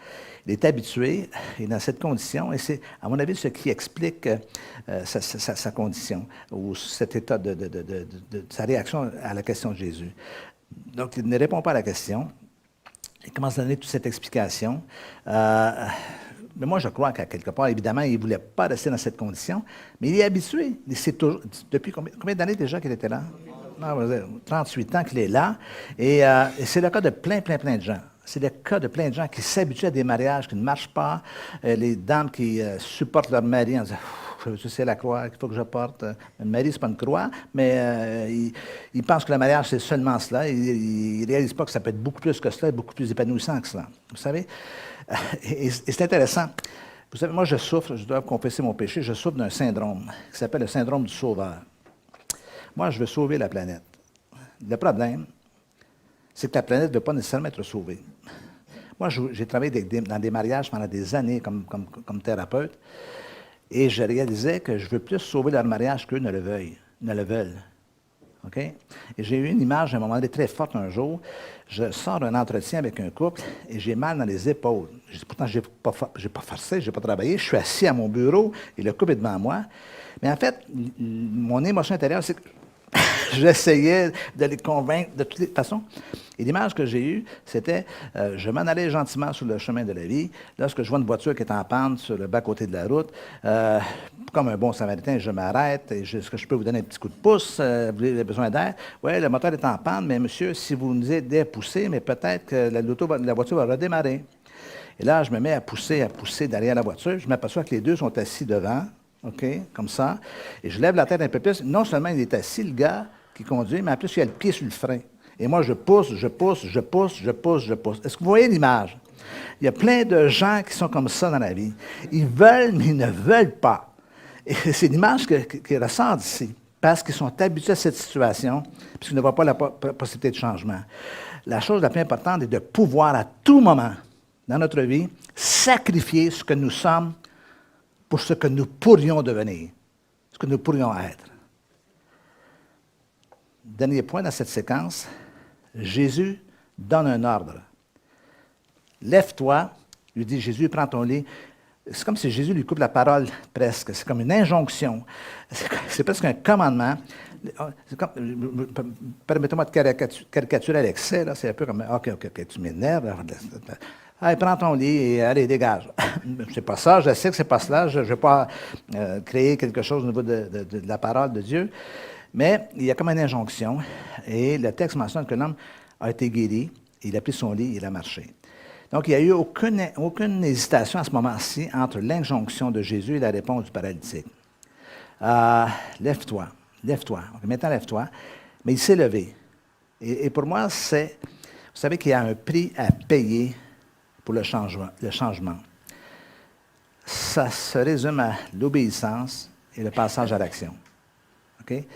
il est habitué, il est dans cette condition, et c'est, à mon avis, ce qui explique sa condition, ou cet état de sa réaction à la question de Jésus. Donc, il ne répond pas à la question. Il commence à donner toute cette explication. Mais moi, je crois qu'à quelque part, évidemment, il ne voulait pas rester dans cette condition, mais il est habitué. Depuis combien d'années déjà qu'il était là? 38 ans qu'il est là. Et c'est le cas de plein de gens. C'est le cas de plein de gens qui s'habituent à des mariages qui ne marchent pas. Les dames qui supportent leur mari en disant « c'est la croix qu'il faut que je porte. » Le mari, ce n'est pas une croix, mais ils pensent que le mariage, c'est seulement cela. Ils ne réalisent pas que ça peut être beaucoup plus que cela, beaucoup plus épanouissant que cela. Vous savez? Et c'est intéressant. Vous savez, moi, je souffre, je dois confesser mon péché, je souffre d'un syndrome qui s'appelle le syndrome du sauveur. Moi, je veux sauver la planète. Le problème, c'est que la planète ne veut pas nécessairement être sauvée. Moi, j'ai travaillé dans des mariages pendant des années comme thérapeute, et je réalisais que je veux plus sauver leur mariage qu'eux ne le veulent. OK? Et j'ai eu une image à un moment donné très forte un jour. Je sors d'un entretien avec un couple et j'ai mal dans les épaules. Pourtant, je n'ai pas forcé, je n'ai pas travaillé. Je suis assis à mon bureau et le couple est devant moi. Mais en fait, mon émotion intérieure, c'est que j'essayais de les convaincre de toutes les façons. Et l'image que j'ai eue, c'était, je m'en allais gentiment sur le chemin de la vie. Lorsque je vois une voiture qui est en panne sur le bas-côté de la route, comme un bon samaritain, je m'arrête. Est-ce que je peux vous donner un petit coup de pouce? Vous avez besoin d'air? Oui, le moteur est en panne, mais monsieur, si vous nous aidez à pousser, mais peut-être que la voiture va redémarrer. Et là, je me mets à pousser derrière la voiture. Je m'aperçois que les deux sont assis devant, OK, comme ça. Et je lève la tête un peu plus. Non seulement il est assis, le gars qui conduit, mais en plus, il a le pied sur le frein. Et moi, je pousse. Est-ce que vous voyez l'image? Il y a plein de gens qui sont comme ça dans la vie. Ils veulent, mais ils ne veulent pas. Et c'est l'image qui ressort d'ici, parce qu'ils sont habitués à cette situation, puisqu'ils ne voient pas la possibilité de changement. La chose la plus importante est de pouvoir, à tout moment, dans notre vie, sacrifier ce que nous sommes pour ce que nous pourrions devenir, ce que nous pourrions être. Dernier point dans cette séquence, Jésus donne un ordre. Lève-toi, lui dit Jésus, prends ton lit. C'est comme si Jésus lui coupe la parole presque. C'est comme une injonction. C'est presque un commandement. Permettez-moi de caricaturer à l'excès. C'est un peu comme OK, tu m'énerves. Allez, prends ton lit et allez, dégage. C'est pas ça, je sais que c'est pas cela. Je ne vais pas créer quelque chose au niveau de la parole de Dieu. Mais il y a comme une injonction. Et le texte mentionne que l'homme a été guéri, il a pris son lit, il a marché. Donc, il n'y a eu aucune hésitation à ce moment-ci entre l'injonction de Jésus et la réponse du paralytique. Lève-toi. Okay, maintenant, lève-toi. Mais il s'est levé. Et pour moi, vous savez qu'il y a un prix à payer pour le changement. Ça se résume à l'obéissance et le passage à l'action. Okay?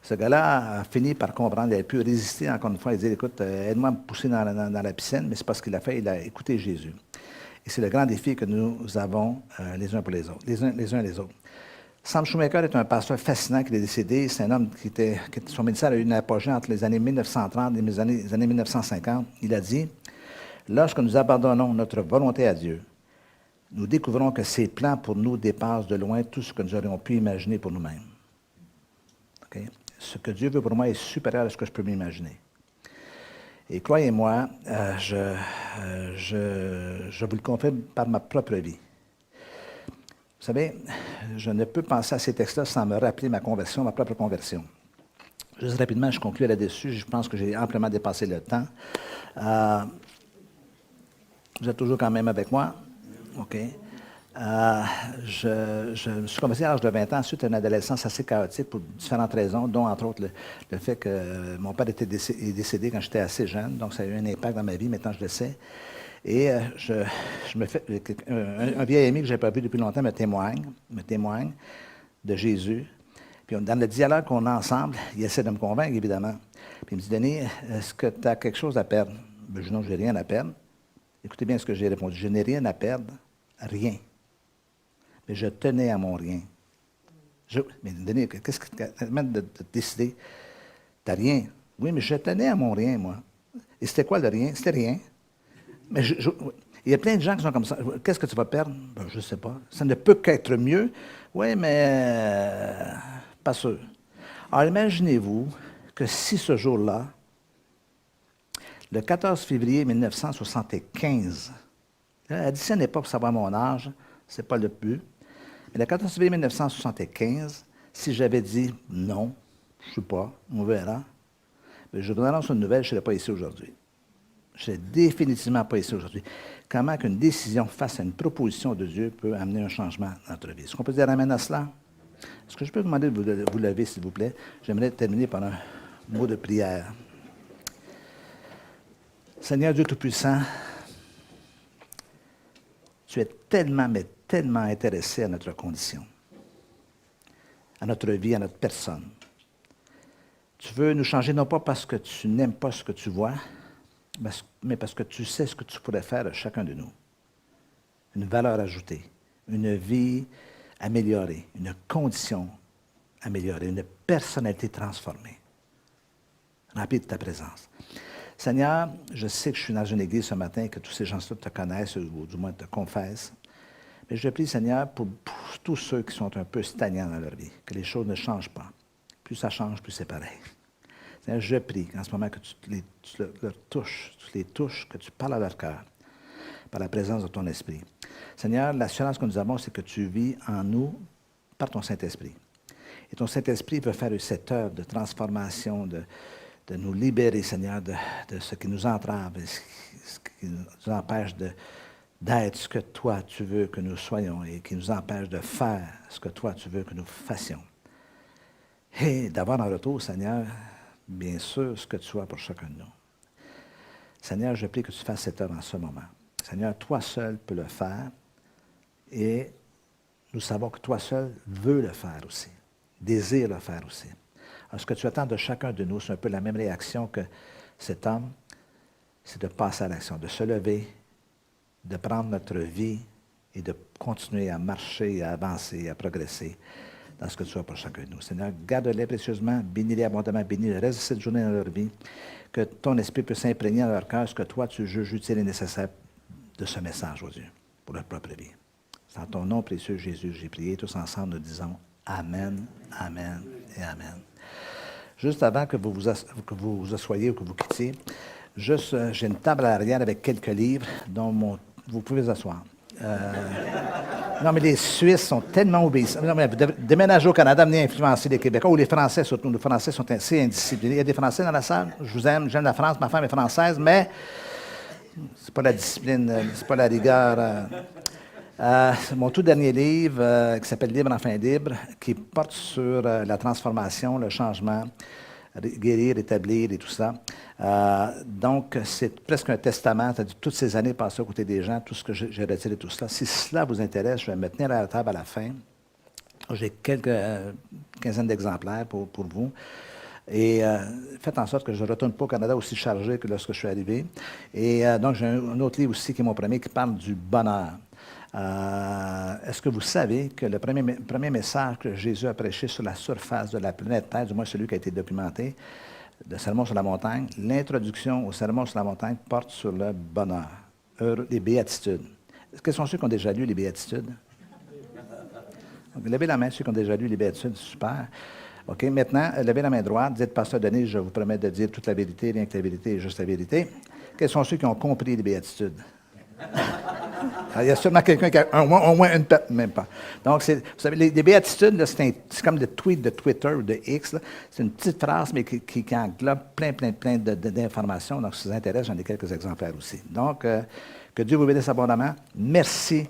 Ce gars-là a fini par comprendre, il a pu résister encore une fois et dire, écoute, aide-moi à me pousser dans la piscine, mais c'est pas ce qu'il a fait, il a écouté Jésus. Et c'est le grand défi que nous avons les uns pour les autres, les uns les autres. Sam Shoemaker est un pasteur fascinant qui est décédé. C'est un homme son ministère a eu une apogée entre les années 1930 et les années 1950. Il a dit, lorsque nous abandonnons notre volonté à Dieu, nous découvrons que ses plans pour nous dépassent de loin tout ce que nous aurions pu imaginer pour nous-mêmes. Okay? Ce que Dieu veut pour moi est supérieur à ce que je peux m'imaginer. Et croyez-moi, je vous le confirme par ma propre vie. Vous savez, je ne peux penser à ces textes-là sans me rappeler ma conversion, ma propre conversion. Juste rapidement, je conclue là-dessus. Je pense que j'ai amplement dépassé le temps. Vous êtes toujours quand même avec moi? OK. Je me suis converti à l'âge de 20 ans, suite à une adolescence assez chaotique pour différentes raisons, dont entre autres le fait que mon père est décédé quand j'étais assez jeune, donc ça a eu un impact dans ma vie, maintenant je le sais. Et je me fais, un vieil ami que je n'ai pas vu depuis longtemps me témoigne de Jésus. Puis dans le dialogue qu'on a ensemble, il essaie de me convaincre, évidemment. Puis il me dit, Denis, est-ce que tu as quelque chose à perdre? Ben, je dis, non, je n'ai rien à perdre. Écoutez bien ce que j'ai répondu. Je n'ai rien à perdre, rien. Mais je tenais à mon rien. Mais Denis, qu'est-ce que tu as de décider? Tu n'as rien. Oui, mais je tenais à mon rien, moi. Et c'était quoi le rien? C'était rien. Mais il y a plein de gens qui sont comme ça. Qu'est-ce que tu vas perdre? Ben, je ne sais pas. Ça ne peut qu'être mieux. Oui, mais pas sûr. Alors, imaginez-vous que si ce jour-là, le 14 février 1975, elle dit, ce n'est pas pour savoir mon âge, ce n'est pas le but, mais le 14 février 1975, si j'avais dit non, je ne sais pas, on verra, je vous annonce une nouvelle, je ne serais pas ici aujourd'hui. Je ne serais définitivement pas ici aujourd'hui. Comment qu'une décision face à une proposition de Dieu peut amener un changement dans notre vie? Est-ce qu'on peut dire amen à cela? Est-ce que je peux vous demander de vous lever, s'il vous plaît? J'aimerais terminer par un mot de prière. Seigneur Dieu Tout-Puissant, tu es tellement, mais tellement intéressé à notre condition, à notre vie, à notre personne. Tu veux nous changer non pas parce que tu n'aimes pas ce que tu vois, mais parce que tu sais ce que tu pourrais faire à chacun de nous. Une valeur ajoutée, une vie améliorée, une condition améliorée, une personnalité transformée, remplie de ta présence. Seigneur, je sais que je suis dans une église ce matin, que tous ces gens-là te connaissent, ou du moins te confessent. Mais je prie, Seigneur, pour tous ceux qui sont un peu stagnants dans leur vie, que les choses ne changent pas. Plus ça change, plus c'est pareil. Seigneur, je prie en ce moment que tu les touches, que tu parles à leur cœur, par la présence de ton esprit. Seigneur, l'assurance que nous avons, c'est que tu vis en nous par ton Saint-Esprit. Et ton Saint-Esprit veut faire cette œuvre de transformation, de nous libérer, Seigneur, de ce qui nous entrave, ce qui nous empêche d'être ce que toi, tu veux que nous soyons et qui nous empêche de faire ce que toi, tu veux que nous fassions. Et d'avoir en retour, Seigneur, bien sûr, ce que tu as pour chacun de nous. Seigneur, je prie que tu fasses cette œuvre en ce moment. Seigneur, toi seul peux le faire et nous savons que toi seul veux le faire aussi, désire le faire aussi. Alors, ce que tu attends de chacun de nous, c'est un peu la même réaction que cet homme, c'est de passer à l'action, de se lever, de prendre notre vie et de continuer à marcher, à avancer, à progresser dans ce que tu as pour chacun de nous. Seigneur, garde-les précieusement, bénis-les abondamment, bénis le reste de cette journée dans leur vie, que ton esprit puisse s'imprégner dans leur cœur ce que toi tu juges utile et nécessaire de ce message, oh Dieu, pour leur propre vie. C'est en ton nom précieux, Jésus, j'ai prié. Tous ensemble, nous disons Amen, Amen et Amen. Juste avant que vous vous assoyiez ou que vous quittiez, j'ai une table à l'arrière avec quelques livres dont vous pouvez vous asseoir. Non, mais les Suisses sont tellement obéissants. Non, mais vous devez déménager au Canada, venir influencer les Québécois, ou les Français surtout. Les Français sont assez indisciplinés. Il y a des Français dans la salle. Je vous aime, j'aime la France, ma femme est française, mais c'est pas la discipline, c'est pas la rigueur. Mon tout dernier livre, qui s'appelle Libre, enfin libre, qui porte sur la transformation, le changement, guérir, établir et tout ça. Donc, c'est presque un testament, c'est-à-dire toutes ces années passées aux côtés des gens, tout ce que j'ai retiré, tout cela. Si cela vous intéresse, je vais me tenir à la table à la fin. J'ai quelques quinzaines d'exemplaires pour vous. Et faites en sorte que je ne retourne pas au Canada aussi chargé que lorsque je suis arrivé. Et donc, j'ai un autre livre aussi qui est mon premier, qui parle du bonheur. Est-ce que vous savez que le premier message que Jésus a prêché sur la surface de la planète Terre, du moins celui qui a été documenté, le Sermon sur la montagne, l'introduction au Sermon sur la montagne porte sur le bonheur, les béatitudes. Quels sont ceux qui ont déjà lu les béatitudes? Donc, levez la main, ceux qui ont déjà lu les béatitudes, super. OK, maintenant, levez la main droite, dites, Pasteur Denis, je vous promets de dire toute la vérité, rien que la vérité et juste la vérité. Quels sont ceux qui ont compris les béatitudes? Il y a sûrement quelqu'un qui a au moins une patte, même pas. Donc, vous savez, les béatitudes, c'est comme des tweets de Twitter ou de X. C'est une petite phrase, mais qui englobe plein d'informations. Donc, si ça vous intéresse, j'en ai quelques exemplaires aussi. Donc, que Dieu vous bénisse abondamment. Merci.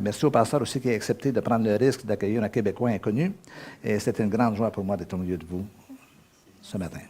Merci au pasteur aussi qui a accepté de prendre le risque d'accueillir un Québécois inconnu. Et c'était une grande joie pour moi d'être au milieu de vous ce matin.